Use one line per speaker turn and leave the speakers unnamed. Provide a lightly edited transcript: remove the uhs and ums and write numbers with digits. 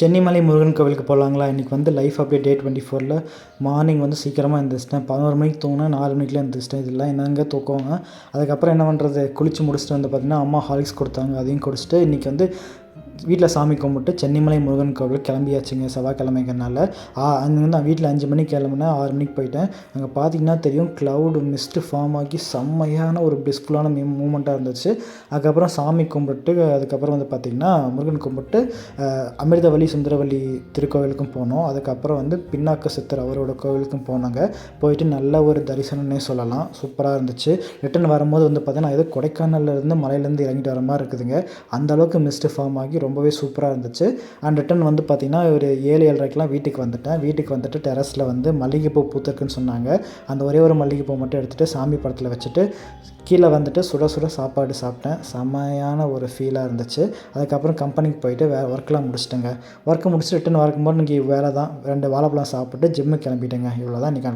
சென்னிமலை முருகன் கோவிலுக்கு போகலாங்களா? இன்றைக்கி வந்து லைஃப் அப்டேட் டே 24ல் மார்னிங் வந்து சீக்கிரமாக எந்திரிச்சிட்டேன். 11 மணிக்கு தூங்கினா 4 மணிக்கெலாம் எந்திரிச்சிட்டேன். இதெல்லாம் என்னங்க தூக்கங்க. அதுக்கப்புறம் என்ன பண்ணுறது, குளித்து முடிச்சுட்டு வந்து பார்த்திங்கன்னா அம்மா ஹார்லிக்ஸ் கொடுத்தாங்க. அதையும் குடிச்சிட்டு இன்றைக்கி வந்து வீட்டில் சாமி கும்பிட்டு சென்னிமலை முருகன் கோவிலுக்கு கிளம்பியாச்சுங்க. செவ்வாய்க்கிழமைங்கிறனால அங்கே வந்து நான் வீட்டில் 5 மணிக்கு கிளம்புனேன், 6 மணிக்கு போயிட்டேன். அங்கே பார்த்தீங்கன்னா தெரியும், க்ளவுடு மிஸ்ட்டு ஃபார்ம் ஆகி செம்மையான ஒரு பிளிஸ்ஃபுல்லான மூமெண்ட்டாக இருந்துச்சு. அதுக்கப்புறம் சாமி கும்பிட்டு அதுக்கப்புறம் வந்து பார்த்திங்கன்னா முருகன் கும்பிட்டு அமிர்தவல்லி சுந்தரவல்லி திருக்கோவிலுக்கும் போனோம். அதுக்கப்புறம் வந்து பின்னாக்க சித்தர் அவரோட கோவிலுக்கும் போனாங்க. போயிட்டு நல்ல ஒரு தரிசனம்னே சொல்லலாம். சூப்பராக இருந்துச்சு. ரிட்டன் வரும்போது வந்து பார்த்தீங்கன்னா ஏதோ கொடைக்கானல்லேருந்து மலையிலேருந்து இறங்கிட்டு வர மாதிரி இருக்குதுங்க. அந்தளவுக்கு மிஸ்ட்டு ஃபார்ம் ஆகி ரொம்பவே சூப்பராக இருந்துச்சு. அண்ட் ரிட்டன் வந்து பார்த்திங்கன்னா ஒரு 7, 7:30க்கெலாம் வீட்டுக்கு வந்துட்டேன். வீட்டுக்கு வந்துட்டு டெரஸில் வந்து மல்லிகைப்பூ பூத்துருக்குன்னு சொன்னாங்க. அந்த ஒரே ஒரு மல்லிகைப்பூ மட்டும் எடுத்துகிட்டு சாமி படத்தில் வச்சுட்டு கீழே வந்துட்டு சுட சுட சாப்பாடு சாப்பிட்டேன். செம்மையான ஒரு ஃபீலாக இருந்துச்சு. அதுக்கப்புறம் கம்பெனிக்கு போயிட்டு ஒர்க்லாம் முடிச்சிட்டேங்க. ஒர்க்கு முடிச்சுட்டு ரிட்டன் வரும்போது இன்றைக்கி வேலை தான். 2 வாழைப்பழம் சாப்பிட்டு ஜிம்முக்கு கிளம்பிட்டேங்க. இவ்வளோ தான் இன்றைக்கி